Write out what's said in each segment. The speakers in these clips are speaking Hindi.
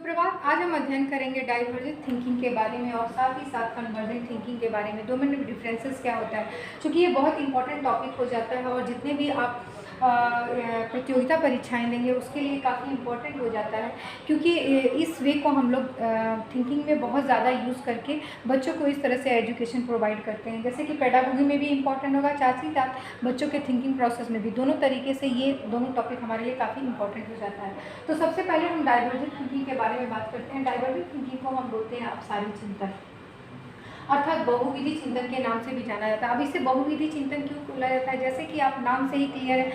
सुप्रभात। आज हम अध्ययन करेंगे डाइवर्जेंट थिंकिंग के बारे में और साथ ही साथ कन्वर्जेंट थिंकिंग के बारे में। दोनों में डिफरेंसेस क्या होता है, क्योंकि ये बहुत इंपॉर्टेंट टॉपिक हो जाता है और जितने भी आप प्रतियोगिता परीक्षाएं देंगे उसके लिए काफ़ी इम्पोर्टेंट हो जाता है, क्योंकि इस वे को हम लोग थिंकिंग में बहुत ज़्यादा यूज़ करके बच्चों को इस तरह से एजुकेशन प्रोवाइड करते हैं। जैसे कि पेडागोगी में भी इम्पॉर्टेंट होगा, साथ ही साथ बच्चों के थिंकिंग प्रोसेस में भी। दोनों तरीके से ये दोनों टॉपिक हमारे लिए काफ़ी इंपॉर्टेंट हो जाता है। तो सबसे पहले हम डाइवर्जेंट थिंकिंग के बारे में बात करते हैं। डाइवर्जेंट थिंकिंग को हम बोलते हैं अपसारी चिंतन, अर्थात बहुविधि चिंतन के नाम से भी जाना जाता है। अब इसे बहुविधि चिंतन क्यों बोला जाता है, जैसे कि आप नाम से ही क्लियर है,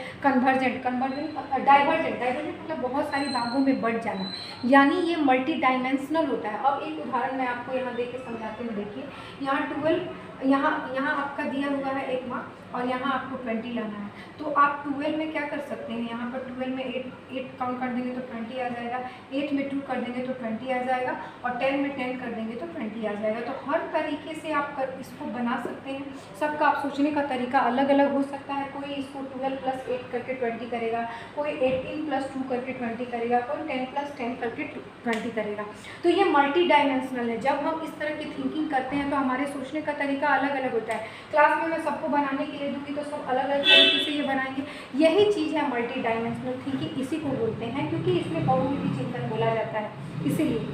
डाइवर्जेंट मतलब बहुत सारी भागों में बढ़ जाना, यानी ये मल्टी डायमेंशनल होता है। अब एक उदाहरण मैं आपको यहाँ दे के समझाती हूँ। देखिए यहाँ 12, यहाँ आपका दिया हुआ है 1 मार्क और यहाँ आपको 20 लाना है। तो आप 12 में क्या कर सकते हैं, यहाँ पर 12 में 8 काउंट कर देंगे तो 20 आ जाएगा, 8 में 2 कर देंगे तो 20 आ जाएगा और 10 में 10 कर देंगे तो 20 आ जाएगा। तो हर तरीके से आप इसको बना सकते हैं। सबका आप सोचने का तरीका अलग अलग हो सकता है। कोई इसको 12 + 8 करके 20 करेगा, कोई 18 + 2 करके 20 करेगा, कोई 10 + 10 करके 20 करेगा। तो ये मल्टी डायमेंशनल है। जब हम इस तरह की थिंकिंग करते हैं तो हमारे सोचने का तरीका अलग अलग होता है। क्लास में मैं सबको बनाने के लिए दूंगी तो सब अलग अलग तरीके से ये बनाएंगे। यही चीज़ है मल्टी डायमेंशनल थिंकिंग, इसी को बोलते हैं, क्योंकि इसमें बहुविधि चिंतन बोला जाता है इसीलिए।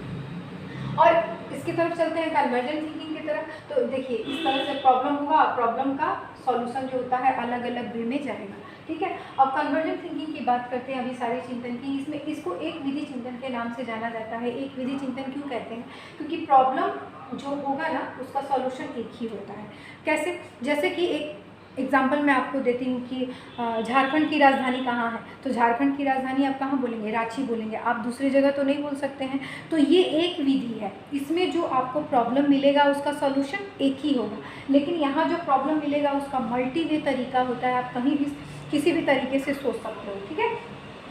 और इसकी तरफ चलते हैं कन्वर्जेंट थिंकिंग की तरफ। तो देखिए इस तरह से प्रॉब्लम होगा, प्रॉब्लम का सॉल्यूशन जो होता है अलग अलग वे में जाएगा। ठीक है, अब कन्वर्जेंट थिंकिंग की बात करते हैं अभी सारे चिंतन की। इसमें इसको एक विधि चिंतन के नाम से जाना जाता है। एक विधि चिंतन क्यों कहते हैं, क्योंकि प्रॉब्लम जो होगा ना उसका सॉल्यूशन एक ही होता है। कैसे, जैसे कि एक एग्जाम्पल मैं आपको देती हूँ कि झारखंड की राजधानी कहाँ है। तो झारखंड की राजधानी आप कहाँ बोलेंगे, रांची बोलेंगे, आप दूसरी जगह तो नहीं बोल सकते हैं। तो ये एक विधि है, इसमें जो आपको प्रॉब्लम मिलेगा उसका सॉल्यूशन एक ही होगा, लेकिन यहाँ जो प्रॉब्लम मिलेगा उसका मल्टी वे तरीका होता है। आप कहीं भी किसी भी तरीके से सोच सकते हो। ठीक है,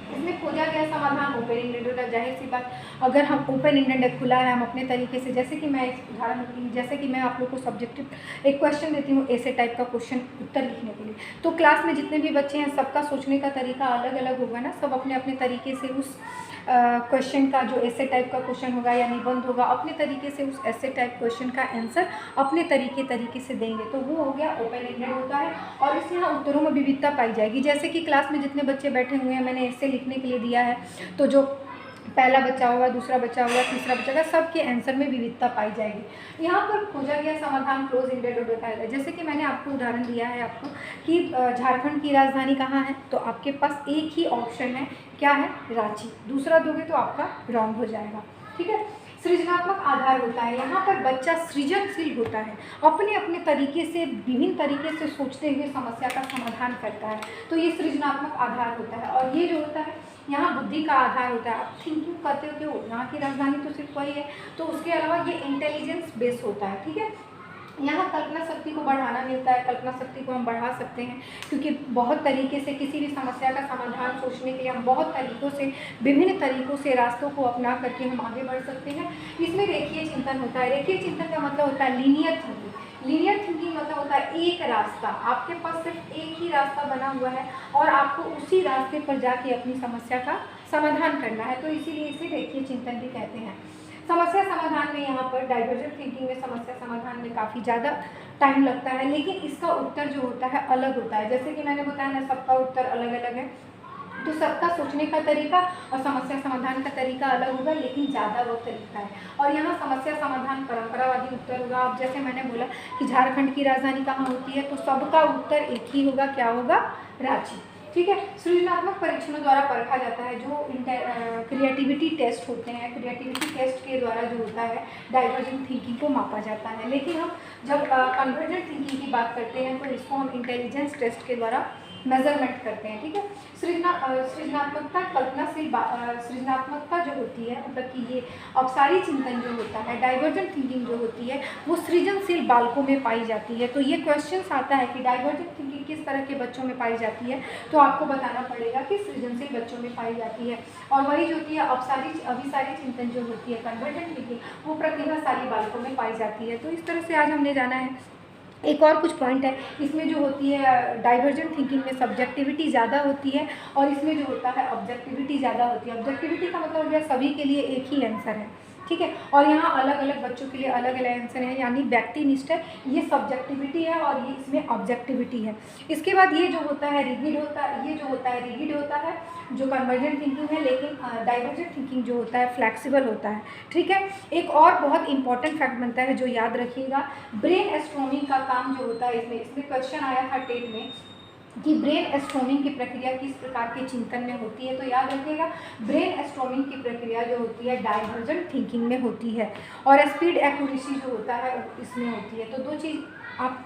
इसमें खोजा गया समाधान ओपन एंडेड होता है। जाहिर सी बात, अगर हम ओपन एंडेड खुला है, हम अपने तरीके से, जैसे कि मैं एक उदाहरण, जैसे कि मैं आप लोग को सब्जेक्टिव एक क्वेश्चन देती हूँ ऐसे टाइप का क्वेश्चन उत्तर लिखने के लिए, तो क्लास में जितने भी बच्चे हैं सबका सोचने का तरीका अलग अलग होगा ना। सब अपने अपने तरीके से उस क्वेश्चन का, जो ऐसे टाइप का क्वेश्चन होगा या निबंध होगा, अपने तरीके से उस ऐसे टाइप क्वेश्चन का आंसर अपने तरीके से देंगे। तो वो हो गया ओपन एंडेड होता है। और इस यहाँ उत्तरों में विविधता पाई जाएगी। जैसे कि क्लास में जितने बच्चे बैठे हुए हैं, मैंने ऐसे लिखने के लिए दिया है, तो जो पहला बच्चा होगा, दूसरा बच्चा होगा, तीसरा बच्चा होगा, सबके आंसर में विविधता पाई जाएगी। यहाँ पर खोजा गया समाधान क्लोज एंडेड होता है। जैसे कि मैंने आपको उदाहरण दिया है आपको कि झारखंड की राजधानी कहाँ है, तो आपके पास एक ही ऑप्शन है, क्या है, रांची। दूसरा दोगे तो आपका रॉन्ग हो जाएगा। ठीक है, सृजनात्मक आधार होता है। यहाँ पर बच्चा सृजनशील होता है, अपने अपने तरीके से, विभिन्न तरीके से सोचते हुए समस्या का समाधान करता है। तो ये सृजनात्मक आधार होता है। और ये जो होता है यहाँ बुद्धि का आधार होता है। आप थिंकिंग करते हो कि यहाँ की राजधानी तो सिर्फ वही है, तो उसके अलावा ये इंटेलिजेंस बेस होता है। ठीक है, यहाँ कल्पना शक्ति को बढ़ाना मिलता है। कल्पना शक्ति को हम बढ़ा सकते हैं, क्योंकि बहुत तरीके से किसी भी समस्या का समाधान सोचने के लिए हम बहुत तरीक़ों से, विभिन्न तरीक़ों से, रास्तों को अपना करके हम आगे बढ़ सकते हैं। इसमें रेखीय चिंतन होता है। रेखीय चिंतन का मतलब होता है लीनियर थिंकिंग। लीनियर थिंकिंग मतलब होता है एक रास्ता, आपके पास सिर्फ एक ही रास्ता बना हुआ है और आपको उसी रास्ते पर जाके अपनी समस्या का समाधान करना है। तो इसीलिए इसे रेखीय चिंतन भी कहते हैं। समस्या समाधान में, यहाँ पर डाइवर्जेंट थिंकिंग में समस्या समाधान में काफ़ी ज़्यादा टाइम लगता है, लेकिन इसका उत्तर जो होता है अलग होता है। जैसे कि मैंने बताया ना, सबका उत्तर अलग अलग है, तो सबका सोचने का तरीका और समस्या समाधान का तरीका अलग होगा, लेकिन ज़्यादा वक्त लगता है। और यहाँ समस्या समाधान परंपरावादी उत्तर होगा। अब जैसे मैंने बोला कि झारखंड की राजधानी कहाँ होती है, तो सबका उत्तर एक ही होगा, क्या होगा, रांची। ठीक है, सृजनात्मक परीक्षणों द्वारा परखा जाता है। जो क्रिएटिविटी टेस्ट होते हैं, क्रिएटिविटी टेस्ट के द्वारा जो होता है डाइवर्जेंट थिंकिंग को मापा जाता है। लेकिन हम जब कन्वर्जेंट थिंकिंग की बात करते हैं तो इसको हम इंटेलिजेंस टेस्ट के द्वारा मेजरमेंट करते हैं। ठीक है, सृजनात्मकता, कल्पनाशील सृजनात्मकता जो होती है, मतलब कि ये अपसारी चिंतन जो होता है, डाइवर्जेंट थिंकिंग जो होती है, वो सृजनशील बालकों में पाई जाती है। तो ये क्वेश्चन आता है कि डाइवर्जेंट थिंकिंग किस तरह के बच्चों में पाई जाती है, तो आपको बताना पड़ेगा कि सृजनशील बच्चों में पाई जाती है। और वही जो होती है अभिसारी चिंतन जो होती है, कन्वर्जेंट थिंकिंग, वो प्रतिभाशाली बालकों में पाई जाती है। तो इस तरह से आज हमने जाना है एक और कुछ पॉइंट है इसमें जो होती है डाइवर्जेंट थिंकिंग में सब्जेक्टिविटी ज़्यादा होती है और इसमें जो होता है ऑब्जेक्टिविटी ज़्यादा होती है। ऑब्जेक्टिविटी का मतलब हो गया सभी के लिए एक ही आंसर है, ठीक है, और यहाँ अलग अलग बच्चों के लिए अलग अलग आंसर है, यानी व्यक्तिनिष्ठ है, ये सब्जेक्टिविटी है और ये इसमें ऑब्जेक्टिविटी है। इसके बाद ये जो होता है रिगिड होता है, ये जो होता है रिगिड होता है जो कन्वर्जेंट थिंकिंग है, लेकिन डाइवर्जेंट थिंकिंग जो होता है फ्लैक्सिबल होता है, ठीक है। एक और बहुत इंपॉर्टेंट फैक्ट बनता है जो याद रखिएगा, ब्रेन स्टॉर्मिंग का काम जो होता है इसमें क्वेश्चन आया था टेट में कि ब्रेन स्टॉर्मिंग की प्रक्रिया किस प्रकार के चिंतन में होती है, तो याद रखिएगा ब्रेन स्टॉर्मिंग की प्रक्रिया जो होती है डाइवर्जेंट थिंकिंग में होती है और स्पीड एक्यूरेसी जो होता है इसमें होती है। तो दो चीज़ आप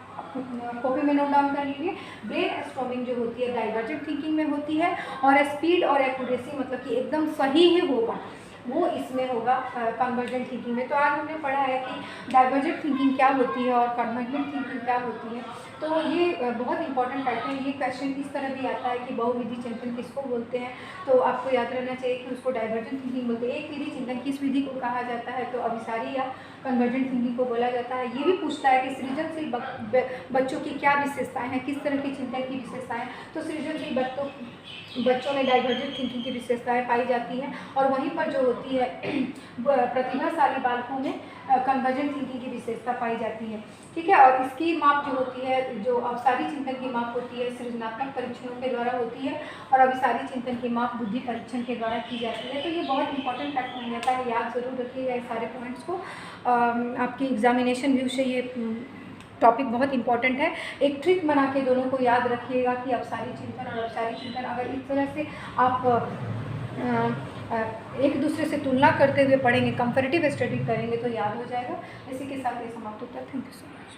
कॉपी में नोट डाउन कर लीजिए, ब्रेन स्टॉर्मिंग जो होती है डाइवर्जेंट थिंकिंग में होती है और स्पीड और एक्यूरेसी मतलब कि एकदम सही ही होगा वो इसमें होगा कन्वर्जेंट थिंकिंग में। तो आज हमने पढ़ा है कि डाइवर्जेंट थिंकिंग क्या होती है और कन्वर्जेंट थिंकिंग क्या होती है। तो ये बहुत इंपॉर्टेंट फैक्ट है। ये क्वेश्चन इस तरह भी आता है कि बहुविधि चिंतन किसको बोलते हैं, तो आपको याद रहना चाहिए कि उसको डाइवर्जेंट थिंकिंग बोलते हैं। एक विधि चिंतन किस विधि को कहा जाता है, तो अभिसारी या कन्वर्जेंट थिंकिंग को बोला जाता है। ये भी पूछता है कि सृजनशील बच्चों की क्या विशेषताएं हैं, किस तरह के चिंतन की विशेषताएं, तो सृजनशील बच्चों में डाइवर्जेंट थिंकिंग की विशेषताएं पाई जाती हैं और वहीं पर जो होती है प्रतिभाशाली बालकों में कन्वर्जेंट थिंकिंग की विशेषता पाई जाती है, ठीक है। और इसकी माप जो होती है, जो अभिसारी चिंतन की माप होती है सृजनात्मक परीक्षणों के द्वारा होती है और अभिसारी चिंतन की माप बुद्धि परीक्षण के द्वारा की जाती है। तो ये बहुत इंपॉर्टेंट फैक्ट बन जाता है, याद ज़रूर रखिएगा इस सारे पॉइंट्स को। आपकी एग्जामिनेशन व्यू से ये टॉपिक बहुत इंपॉर्टेंट है। एक ट्रिक बना के दोनों को याद रखिएगा कि अभिसारी चिंतन और अभिसारी चिंतन अगर इस तरह से आप एक दूसरे से तुलना करते हुए पढ़ेंगे, कंपैरेटिव स्टडी करेंगे तो याद हो जाएगा। इसी के साथ ये समाप्त होता है। Thank you so much.